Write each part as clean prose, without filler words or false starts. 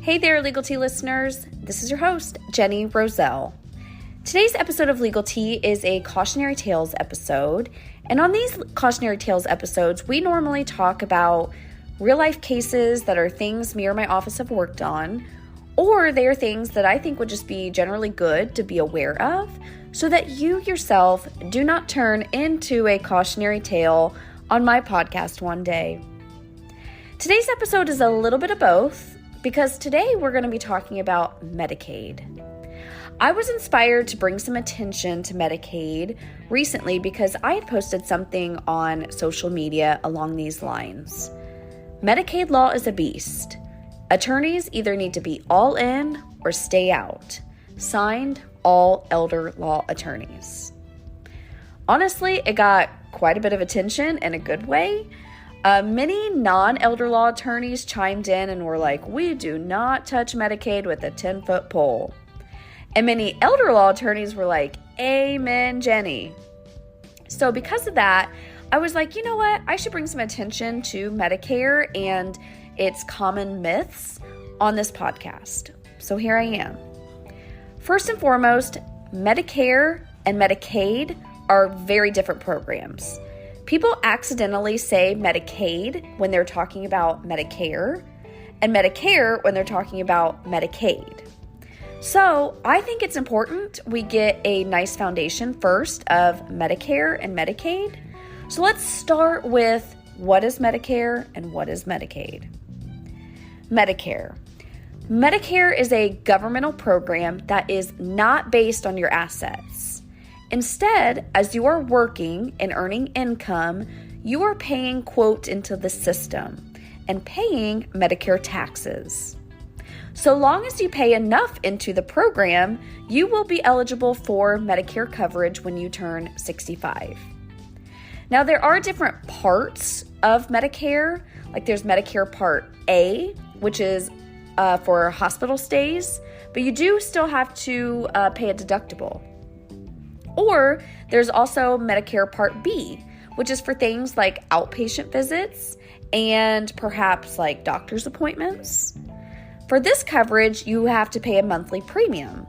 Hey there, Legal Tea listeners. This is your host, Jenny Roselle. Today's episode of Legal Tea is a Cautionary Tales episode. And on these Cautionary Tales episodes, we normally talk about real-life cases that are things me or my office have worked on, or they are things that I think would just be generally good to be aware of, so that you yourself do not turn into a cautionary tale on my podcast one day. Today's episode is a little bit of both, because today we're going to be talking about Medicaid. I was inspired to bring some attention to Medicaid recently because I had posted something on social media along these lines. Medicaid law is a beast. Attorneys either need to be all in or stay out. Signed, all elder law attorneys. Honestly, it got quite a bit of attention in a good way. Many non-elder law attorneys chimed in and were like, we do not touch Medicaid with a 10-foot pole. And many elder law attorneys were like, amen, Jenny. So because of that, I was like, you know what? I should bring some attention to Medicare and its common myths on this podcast. So here I am. First and foremost, Medicare and Medicaid are very different programs. People accidentally say Medicaid when they're talking about Medicare, and Medicare when they're talking about Medicaid. So I think it's important we get a nice foundation first of Medicare and Medicaid. So let's start with what is Medicare and what is Medicaid. Medicare. Medicare is a governmental program that is not based on your assets. Instead, as you are working and earning income, you are paying, quote, into the system and paying Medicare taxes. So long as you pay enough into the program, you will be eligible for Medicare coverage when you turn 65. Now, there are different parts of Medicare, like there's Medicare Part A, which is for hospital stays, but you do still have to pay a deductible. Or there's also Medicare Part B, which is for things like outpatient visits and perhaps like doctor's appointments. For this coverage, you have to pay a monthly premium,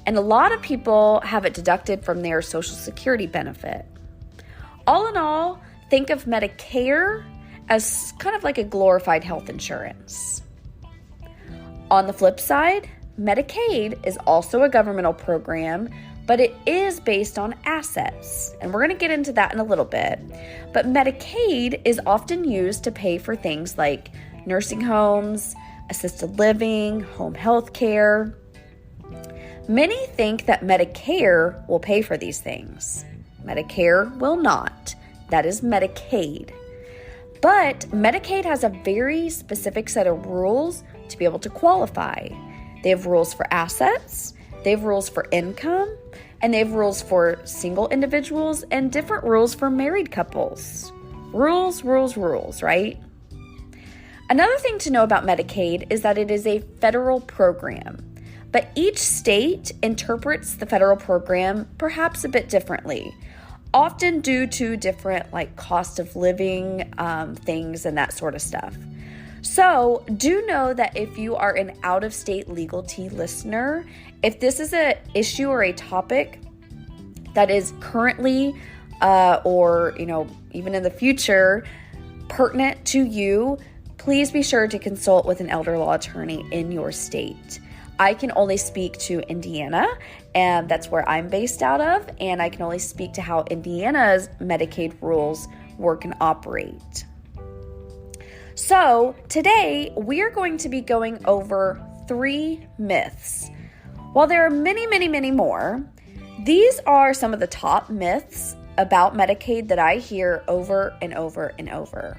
and a lot of people have it deducted from their Social Security benefit. All in all, think of Medicare as kind of like a glorified health insurance. On the flip side, Medicaid is also a governmental program, but it is based on assets, and we're going to get into that in a little bit. But Medicaid is often used to pay for things like nursing homes, assisted living, home health care. Many think that Medicare will pay for these things. Medicare will not. That is Medicaid. But Medicaid has a very specific set of rules to be able to qualify. They have rules for assets, they have rules for income, and they have rules for single individuals and different rules for married couples. Rules, right? Another thing to know about Medicaid is that it is a federal program, but each state interprets the federal program perhaps a bit differently, often due to different like cost of living things and that sort of stuff. So do know that if you are an out-of-state Legal Tea listener, if this is an issue or a topic that is currently or even in the future pertinent to you, please be sure to consult with an elder law attorney in your state. I can only speak to Indiana, and that's where I'm based out of, and I can only speak to how Indiana's Medicaid rules work and operate. So today we are going to be going over 3 myths. While there are many, many, many more, these are some of the top myths about Medicaid that I hear over and over and over.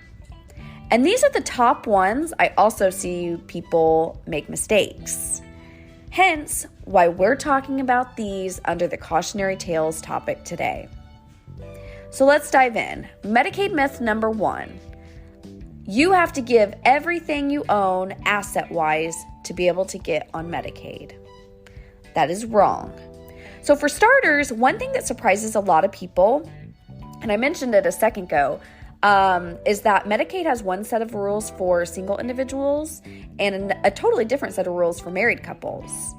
And these are the top ones I also see people make mistakes. Hence, why we're talking about these under the Cautionary Tales topic today. So let's dive in. Medicaid myth number 1. You have to give everything you own asset-wise to be able to get on Medicaid. That is wrong. So for starters, one thing that surprises a lot of people, and I mentioned it a second ago, is that Medicaid has one set of rules for single individuals and a totally different set of rules for married couples.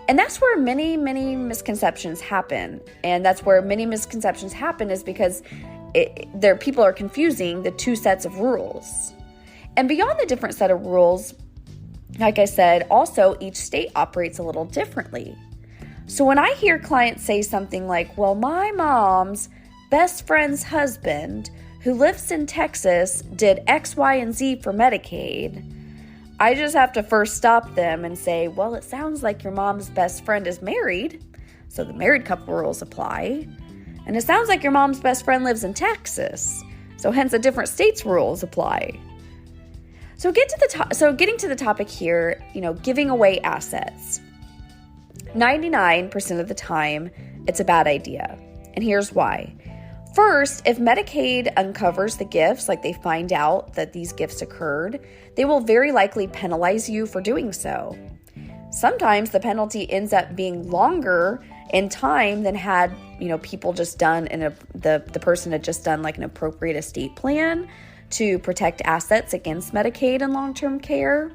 And that's where many, many misconceptions happen. And that's where many misconceptions happen is because people are confusing the two sets of rules. And beyond the different set of rules, like I said, also each state operates a little differently. So when I hear clients say something like, well, my mom's best friend's husband who lives in Texas did X, Y, and Z for Medicaid, I just have to first stop them and say, well, it sounds like your mom's best friend is married, so the married couple rules apply. And it sounds like your mom's best friend lives in Texas, so hence a different state's rules apply. So getting to the topic here, giving away assets. 99% of the time, it's a bad idea. And here's why. First, if Medicaid uncovers the gifts, like they find out that these gifts occurred, they will very likely penalize you for doing so. Sometimes the penalty ends up being longer in time than had, people just done the person had just done like an appropriate estate plan to protect assets against Medicaid and long-term care.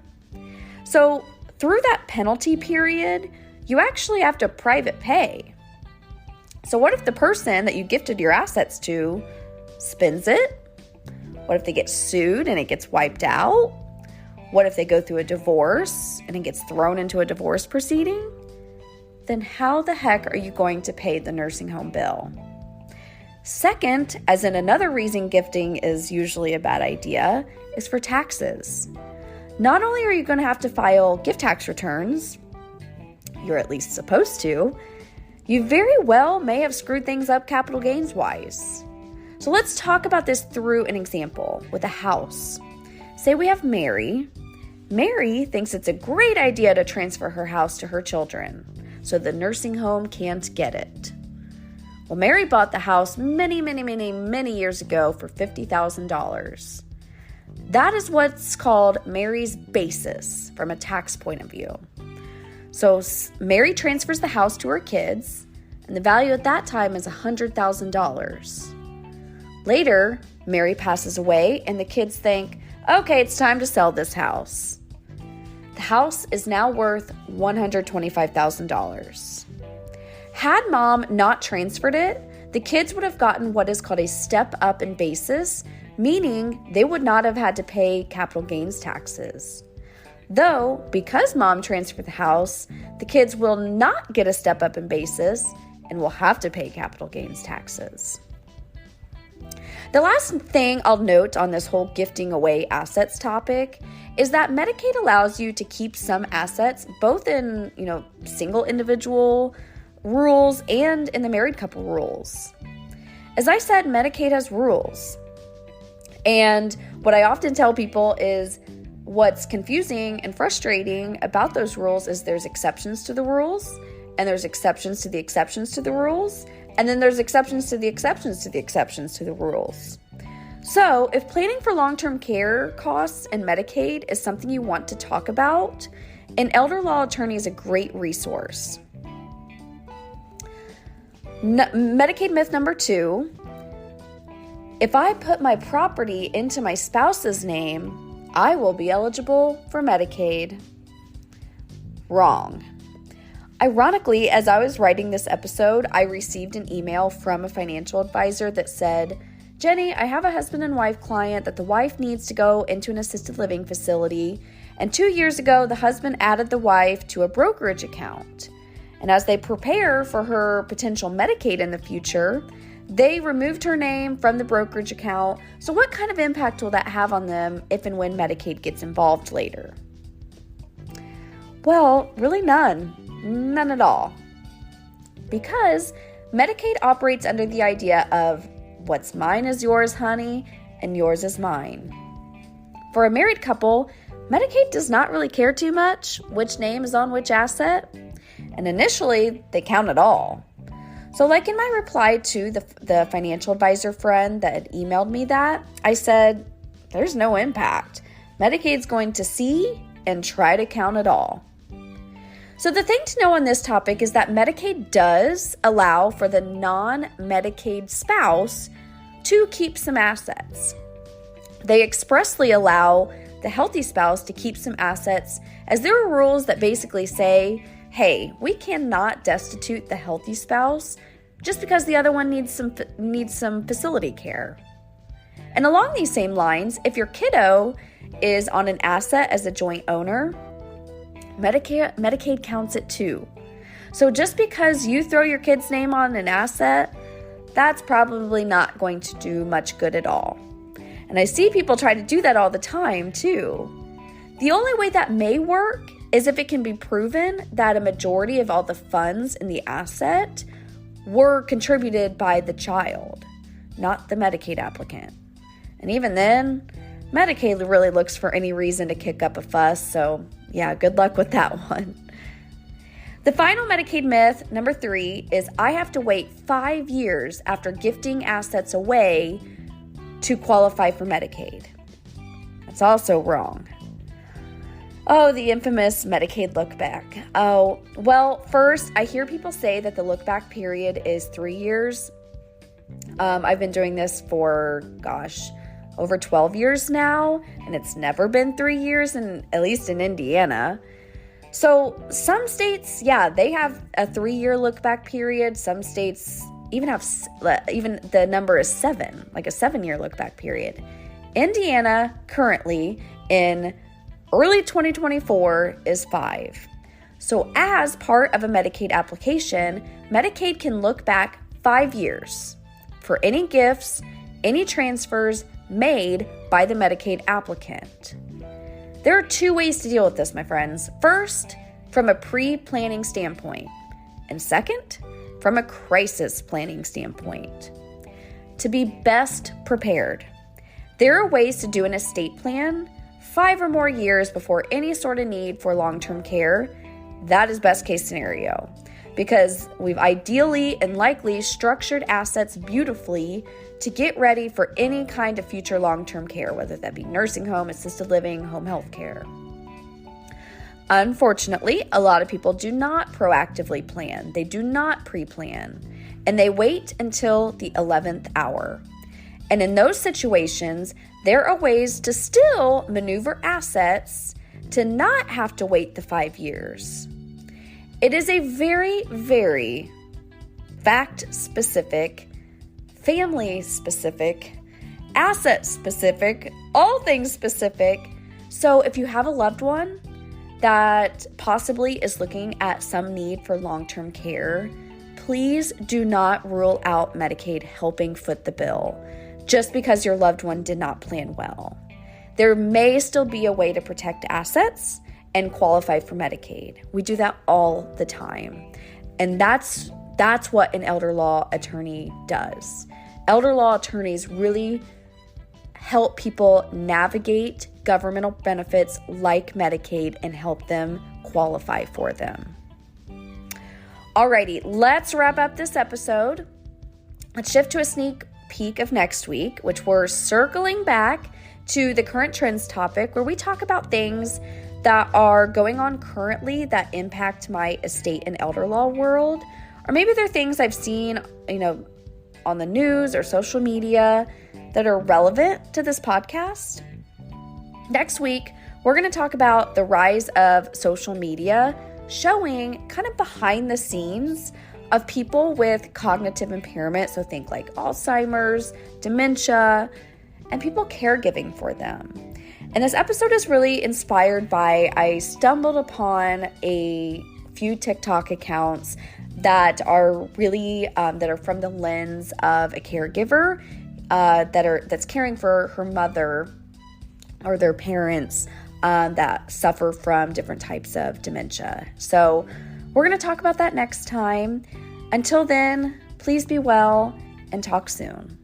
So through that penalty period, you actually have to private pay. So what if the person that you gifted your assets to spends it? What if they get sued and it gets wiped out? What if they go through a divorce and it gets thrown into a divorce proceeding? Then how the heck are you going to pay the nursing home bill? Second, as in another reason gifting is usually a bad idea, is for taxes. Not only are you going to have to file gift tax returns, you're at least supposed to, you very well may have screwed things up capital gains wise. So let's talk about this through an example with a house. Say we have Mary. Mary thinks it's a great idea to transfer her house to her children so the nursing home can't get it. Well, Mary bought the house many, many, many, many years ago for $50,000. That is what's called Mary's basis from a tax point of view. So Mary transfers the house to her kids, and the value at that time is $100,000. Later, Mary passes away, and the kids think, okay, it's time to sell this house. The house is now worth $125,000. Had mom not transferred it, the kids would have gotten what is called a step up in basis, meaning they would not have had to pay capital gains taxes. Though, because mom transferred the house, the kids will not get a step up in basis and will have to pay capital gains taxes. The last thing I'll note on this whole gifting away assets topic is that Medicaid allows you to keep some assets both in, single individual rules and in the married couple rules. As I said, Medicaid has rules. And what I often tell people is what's confusing and frustrating about those rules is there's exceptions to the rules, and there's exceptions to the exceptions to the rules, and then there's exceptions to the exceptions to the exceptions to the rules. So if planning for long-term care costs and Medicaid is something you want to talk about, an elder law attorney is a great resource. Medicaid myth number 2, if I put my property into my spouse's name, I will be eligible for Medicaid. Wrong. Ironically, as I was writing this episode, I received an email from a financial advisor that said, Jenny, I have a husband and wife client that the wife needs to go into an assisted living facility, and 2 years ago, the husband added the wife to a brokerage account. And as they prepare for her potential Medicaid in the future, they removed her name from the brokerage account. So what kind of impact will that have on them if and when Medicaid gets involved later? Well, really none. None at all. Because Medicaid operates under the idea of what's mine is yours, honey, and yours is mine. For a married couple, Medicaid does not really care too much which name is on which asset. And initially, they count it all. So like in my reply to the financial advisor friend that had emailed me that, I said, there's no impact. Medicaid's going to see and try to count it all. So the thing to know on this topic is that Medicaid does allow for the non-Medicaid spouse to keep some assets. They expressly allow the healthy spouse to keep some assets, as there are rules that basically say, hey, we cannot destitute the healthy spouse just because the other one needs some facility care. And along these same lines, if your kiddo is on an asset as a joint owner, Medicaid counts it too. So just because you throw your kid's name on an asset, that's probably not going to do much good at all. And I see people try to do that all the time too. The only way that may work is if it can be proven that a majority of all the funds in the asset were contributed by the child, not the Medicaid applicant. And even then, Medicaid really looks for any reason to kick up a fuss, so yeah, good luck with that one. The final Medicaid myth, number 3, is I have to wait 5 years after gifting assets away to qualify for Medicaid. That's also wrong. Oh, the infamous Medicaid look back. Oh, well, first, I hear people say that the look back period is 3 years. I've been doing this for, over 12 years now, and it's never been 3 years, at least in Indiana. So some states, they have a 3-year look back period. Some states even the number is 7, like a 7-year look back period. Indiana currently in early 2024 is 5. So as part of a Medicaid application, Medicaid can look back 5 years for any gifts, any transfers made by the Medicaid applicant. There are 2 ways to deal with this, my friends. First, from a pre-planning standpoint, and second, from a crisis planning standpoint. To be best prepared, there are ways to do an estate plan 5 or more years before any sort of need for long-term care. That is best case scenario, because we've ideally and likely structured assets beautifully to get ready for any kind of future long-term care, whether that be nursing home, assisted living, home health care. Unfortunately, a lot of people do not proactively plan. They do not pre-plan, and they wait until the 11th hour. And in those situations, there are ways to still maneuver assets to not have to wait the 5 years. It is a very, very fact-specific, family-specific, asset-specific, all things specific. So if you have a loved one that possibly is looking at some need for long-term care, please do not rule out Medicaid helping foot the bill just because your loved one did not plan well. There may still be a way to protect assets and qualify for Medicaid. We do that all the time. And that's what an elder law attorney does. Elder law attorneys really help people navigate governmental benefits like Medicaid and help them qualify for them. Alrighty, let's wrap up this episode. Let's shift to a sneak peek of next week, which we're circling back to the current trends topic, where we talk about things that are going on currently that impact my estate and elder law world, or maybe they're things I've seen, on the news or social media that are relevant to this podcast. Next week, we're going to talk about the rise of social media, showing kind of behind the scenes of people with cognitive impairment. So think like Alzheimer's, dementia, and people caregiving for them. And this episode is really inspired by, I stumbled upon a few TikTok accounts that are really, that are from the lens of a caregiver that's caring for her mother or their parents that suffer from different types of dementia. So we're going to talk about that next time. Until then, please be well and talk soon.